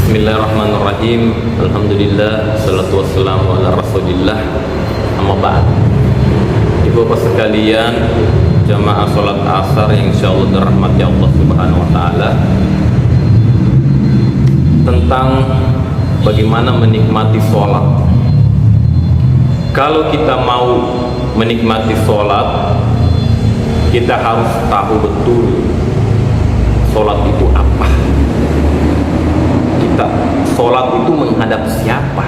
Bismillahirrahmanirrahim. Alhamdulillah, salatu wassalamu ala rasulillah. Amma ba'd. Ibu bapak sekalian, jamaah salat asar yang insyaallah dirahmati Allah Subhanahu wa taala, tentang bagaimana menikmati salat. Kalau kita mau menikmati salat, kita harus tahu betul salat itu apa. Sholat itu menghadap siapa?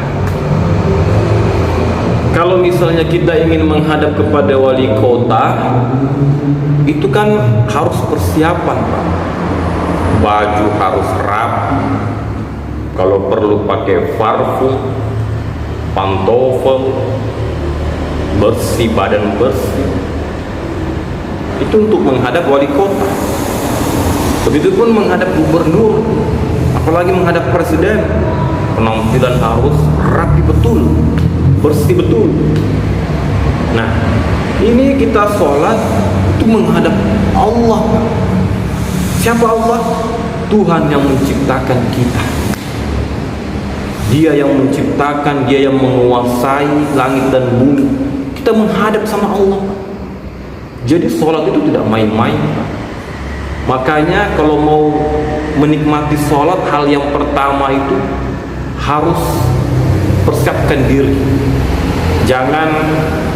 Kalau misalnya kita ingin menghadap kepada wali kota, itu kan harus persiapan, Pak. Baju harus rapi, kalau perlu pakai parfum, pantofel, bersih, badan bersih. Itu untuk menghadap wali kota. Begitupun menghadap gubernur, apalagi menghadap presiden, penampilan harus rapi betul, bersih betul. Nah, ini kita sholat itu menghadap Allah. Siapa Allah? Tuhan yang menciptakan kita. Dia yang menciptakan, Dia yang menguasai langit dan bumi. Kita menghadap sama Allah. Jadi sholat itu tidak main-main. Makanya kalau mau menikmati sholat, hal yang pertama itu harus persiapkan diri. Jangan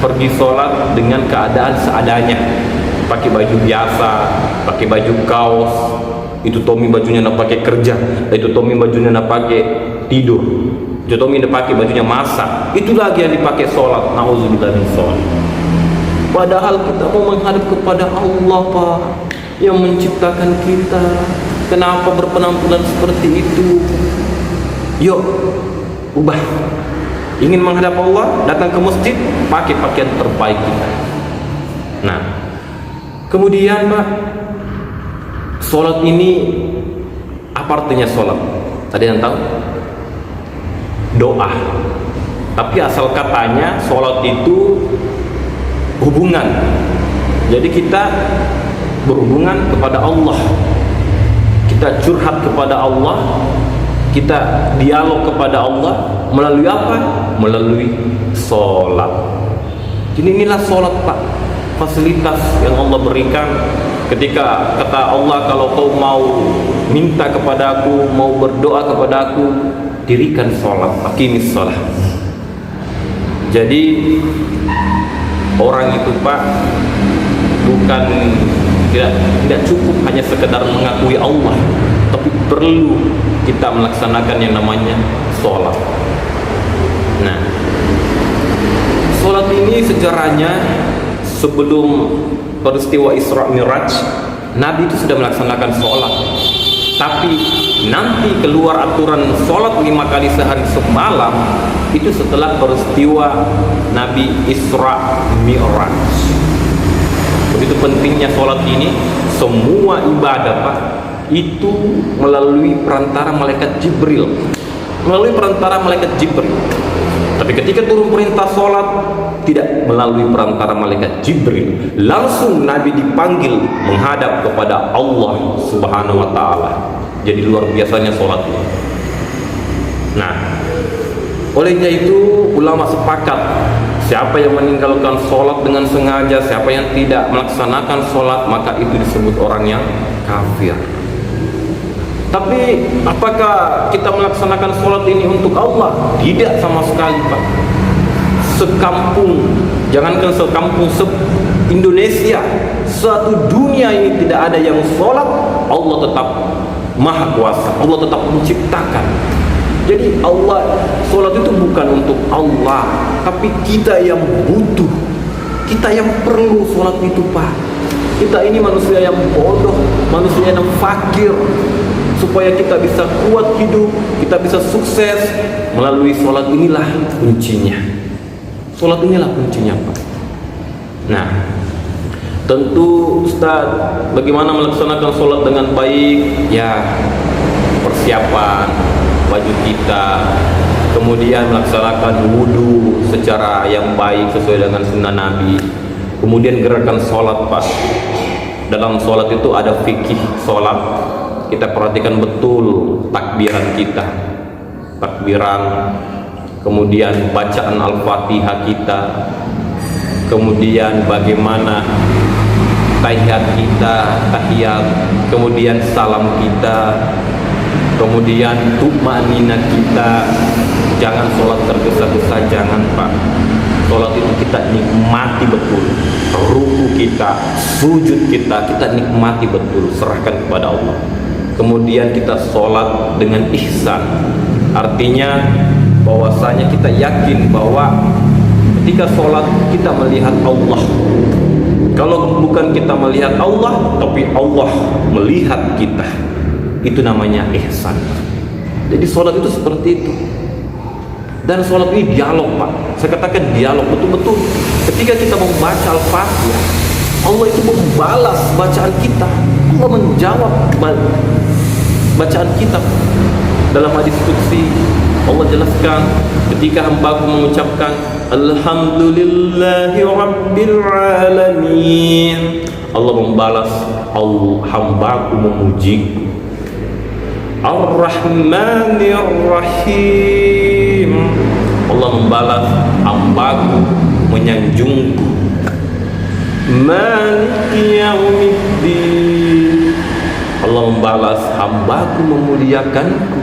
pergi sholat dengan keadaan seadanya, pakai baju biasa, pakai baju kaos. Itu Tommy bajunya nak pakai kerja, itu Tommy bajunya nak pakai tidur, itu Tommy nak pakai bajunya masak. Itu lagi yang dipakai sholat. Nauzubillah min sholat. Padahal kita mau menghadap kepada Allah, Pak, yang menciptakan kita. Kenapa berpenampilan seperti itu? Yuk, ubah. Ingin menghadap Allah, datang ke masjid, pakai pakaian terbaik kita. Nah, kemudian Pak, sholat ini apa artinya sholat? Ada yang tahu? Doa. Tapi asal katanya sholat itu hubungan. Jadi kita berhubungan kepada Allah, kita curhat kepada Allah, kita dialog kepada Allah melalui apa? Melalui sholat. Jadi inilah sholat, Pak, fasilitas yang Allah berikan. Ketika kata Allah, kalau kau mau minta kepada aku, mau berdoa kepada aku, dirikan sholat, aqimis sholat. Jadi orang itu, Pak, bukan tidak cukup hanya sekedar mengakui Allah, tapi perlu kita melaksanakan yang namanya sholat. Nah, sholat ini sejarahnya sebelum peristiwa Isra Mi'raj, Nabi itu sudah melaksanakan sholat. Tapi nanti keluar aturan sholat 5 kali sehari semalam itu setelah peristiwa Nabi Isra Mi'raj. Begitu pentingnya sholat ini. Semua ibadah, Pak, itu melalui perantara malaikat Jibril. Melalui perantara malaikat Jibril. Tapi ketika turun perintah sholat, tidak melalui perantara malaikat Jibril. Langsung Nabi dipanggil menghadap kepada Allah Subhanahu wa ta'ala. Jadi luar biasanya sholat ini. Nah, olehnya itu ulama sepakat, siapa yang meninggalkan sholat dengan sengaja, siapa yang tidak melaksanakan sholat, maka itu disebut orang yang kafir. Tapi apakah kita melaksanakan sholat ini untuk Allah? Tidak sama sekali, Pak. Sekampung, jangankan sekampung, se-Indonesia, satu dunia ini tidak ada yang sholat, Allah tetap maha kuasa, Allah tetap menciptakan. Jadi Allah, sholat itu bukan untuk Allah, tapi kita yang butuh, kita yang perlu sholat itu, Pak. Kita ini manusia yang bodoh, manusia yang fakir. Supaya kita bisa kuat hidup, kita bisa sukses, melalui sholat inilah kuncinya. Sholat inilah kuncinya, Pak. Nah, tentu Ustaz, bagaimana melaksanakan sholat dengan baik? Ya, persiapan baju kita, kemudian melaksanakan wudhu secara yang baik sesuai dengan sunnah Nabi, kemudian gerakan sholat, Pak. Dalam sholat itu ada fikih sholat. Kita perhatikan betul takbiran kita. takbiran, kemudian bacaan Al-Fatihah kita, kemudian bagaimana tahiyat kita, kemudian salam kita, kemudian tumanina kita. Jangan sholat tergesa-gesa, jangan Pak. Sholat itu kita nikmati betul, ruku kita, sujud kita nikmati betul, serahkan kepada Allah. Kemudian kita sholat dengan ihsan, artinya bahwasanya kita yakin bahwa ketika sholat kita melihat Allah. Kalau bukan kita melihat Allah, tapi Allah melihat kita, itu namanya ihsan. Jadi sholat itu seperti itu. Dan sholat ini dialog Pak. Saya katakan dialog betul-betul. Ketika kita membaca Al-Fatihah, Allah itu membalas bacaan kita. Allah menjawab bacaan kita. Dalam hadis qudsi Allah jelaskan ketika hambaku mengucapkan Alhamdulillahi Rabbil Alamin, Allah membalas hambaku memujiku. Ar-Rahmanir Rahim, Allah membalas hambaku menyanjungku. Maliki Yaumiddin, Allah membalas hambaku memuliakanku.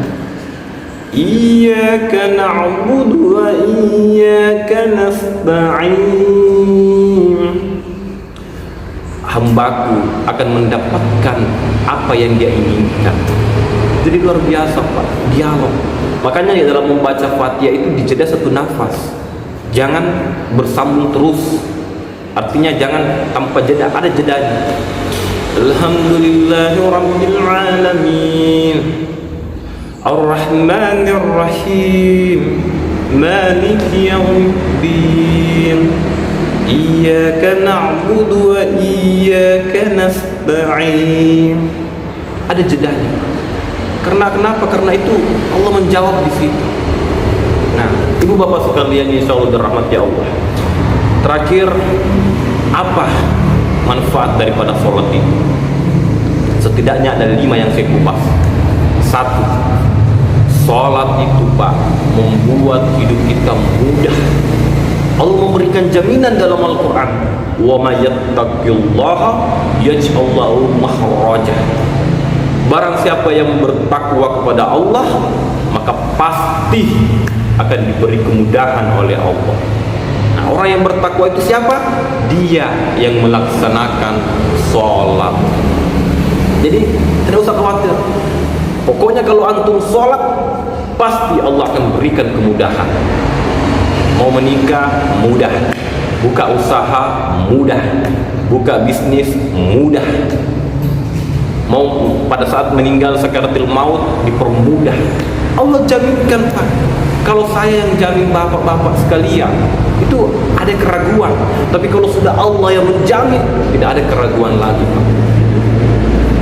Iyyaka na'budu wa iyyaka nasta'in, hambaku akan mendapatkan apa yang dia inginkan. Jadi luar biasa Pak, dialog. Makanya ya dalam membaca Fatihah itu dijeda satu nafas, jangan bersambung terus. Artinya jangan tanpa jeda, ada jedanya. Alhamdulillahirabbil alamin, Ar-Rahmanir Rahim, Maliki Yaumiddin, Iyyaka na'budu wa iyyaka nasta'in. Ada jedanya. Karena kenapa? Karena itu Allah menjawab di situ. Nah, ibu bapak sekalian insya Allah dirahmati Allah. Terakhir, apa manfaat daripada sholat itu? Setidaknya ada 5 yang saya kupas. 1, sholat itu Pak membuat hidup kita mudah. Allah memberikan jaminan dalam Al-Quran, wa may yattaqillaha yaj'al lahu makhraja. Barang siapa yang bertakwa kepada Allah, maka pasti akan diberi kemudahan oleh Allah. Nah, orang yang bertakwa itu siapa? Dia yang melaksanakan sholat. Jadi tidak usah khawatir. Pokoknya kalau antum sholat, pasti Allah akan berikan kemudahan. Mau menikah, mudah. Buka usaha, mudah. Buka bisnis, mudah. Mau pada saat meninggal sakaratul maut, dipermudah. Allah jaminkan Pak. Kalau saya yang jamin bapak-bapak sekalian, itu ada keraguan. Tapi kalau sudah Allah yang menjamin, tidak ada keraguan lagi Pak.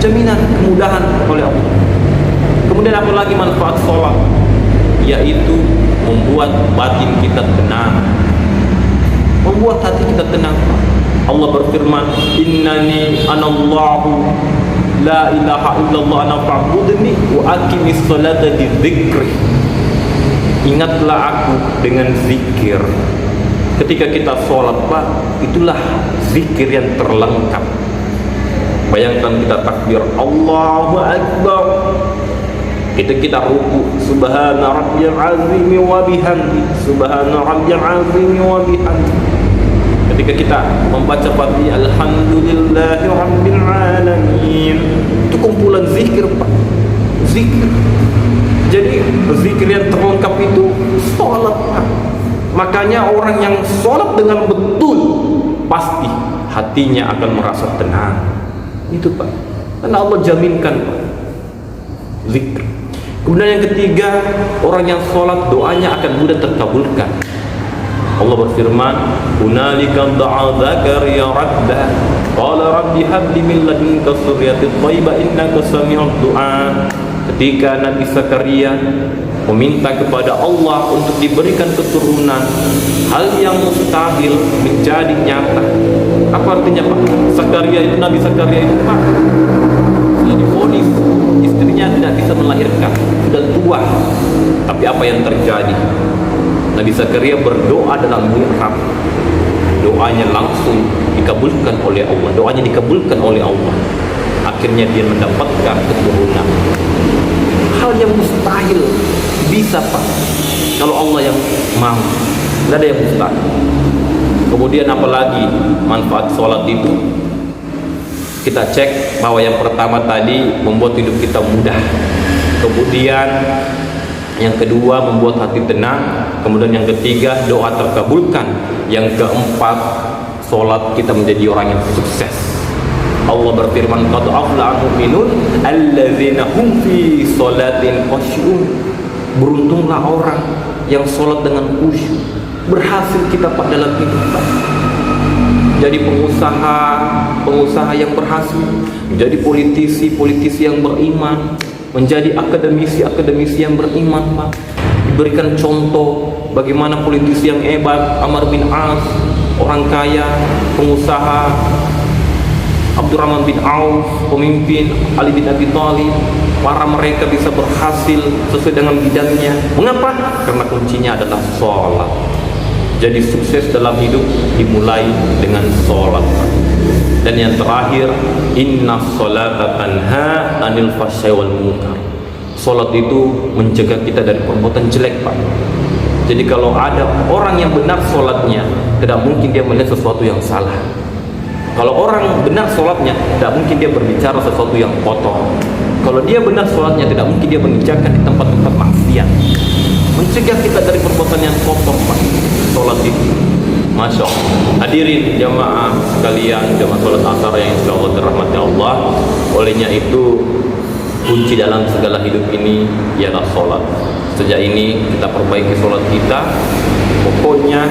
Jaminan kemudahan oleh Allah. Kemudian apa lagi manfaat sholat? Yaitu membuat batin kita tenang, membuat hati kita tenang. Allah berfirman, Innani anallahu la ilaha illallah ana fa'budni wa aqimis salata di dzikri. Ingatlah aku dengan zikir. Ketika kita sholat Pak, itulah zikir yang terlengkap. Bayangkan kita takbir Allahu Akbar, kita ruku subhana rabbiyal azim wa bihamdi, subhana rabbiyal azim wa bihamdi. Ketika kita membaca Fatihah Alhamdulillahi Rabbil Alamin, itu kumpulan zikir Pak, zikir. Jadi zikir yang terlengkap itu sholat Pak. Makanya orang yang sholat dengan betul pasti hatinya akan merasa tenang. Itu Pak, karena Allah jaminkan Pak, zikir. Kemudian yang ketiga, orang yang sholat doanya akan mudah terkabulkan. Allah berfirman, "Hunalika da'a Zakaria rabbah, qala rabbi hab li min ladunka dzurriyyatan thayyibah innaka sami'ud du'a." Ketika Nabi Zakaria meminta kepada Allah untuk diberikan keturunan, hal yang mustahil menjadi nyata. Apa artinya Pak? Nabi Zakaria itu Pak sudah divonis istrinya tidak bisa melahirkan, sudah tua, tapi Tapi apa yang terjadi? Nabi Zakaria berdoa dalam mihrab, doanya langsung dikabulkan oleh Allah, doanya dikabulkan oleh Allah. Akhirnya dia mendapatkan keturunan. Hal yang mustahil bisa Pak, kalau Allah yang mau, tidak ada yang mustahil. Kemudian apalagi manfaat sholat itu? Kita cek bahwa yang pertama tadi membuat hidup kita mudah, kemudian yang kedua membuat hati tenang, kemudian yang ketiga doa terkabulkan, yang keempat sholat kita menjadi orang yang sukses. Allah berfirman, qad aflaha mu'minun alladzina hum fi sholatin khashi'un. Beruntunglah orang yang sholat dengan khusyuk. Berhasil kita Pak dalam hidup Pak. Jadi pengusaha yang berhasil, menjadi politisi yang beriman, menjadi akademisi yang beriman Pak. Diberikan contoh bagaimana politisi yang hebat, Amr bin As, orang kaya, pengusaha, Abdurrahman bin Auf, pemimpin, Ali bin Abi Thalib, para mereka bisa berhasil sesuai dengan bidangnya. Mengapa? Karena kuncinya adalah sholat. Jadi sukses dalam hidup dimulai dengan sholat. Dan yang terakhir, inna sholata tanha anil fahsya'i wal munkar. Sholat itu mencegah kita dari perbuatan jelek Pak. Jadi kalau ada orang yang benar sholatnya, tidak mungkin dia melihat sesuatu yang salah. Kalau orang benar sholatnya, tidak mungkin dia berbicara sesuatu yang kotor. Kalau dia benar sholatnya, tidak mungkin dia mengerjakan di tempat-tempat maksiat. Mencegah kita dari perbuatan yang kotor Pak, sholat itu. Masya Allah. Hadirin jamaah sekalian, jamaah sholat asar yang insya Allah dirahmati Allah. Olehnya itu kunci dalam segala hidup ini ialah sholat. Sejak ini kita perbaiki sholat kita. Pokoknya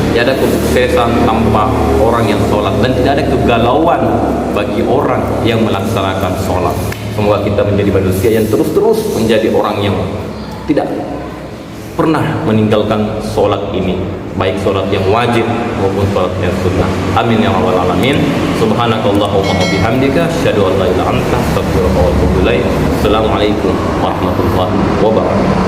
tidak ada kesuksesan tanpa orang yang sholat, dan tidak ada kegalauan bagi orang yang melaksanakan sholat. Semoga kita menjadi manusia yang terus-terus menjadi orang yang tidak pernah meninggalkan sholat ini, baik sholat yang wajib maupun sholat yang sunnah. Amin ya rabbal alamin. Subhanakallahumma wa bihamdika, asyhadu an la ilaha illa anta, astaghfiruka wa atubu ilaik. Assalamualaikum warahmatullahi wabarakatuh.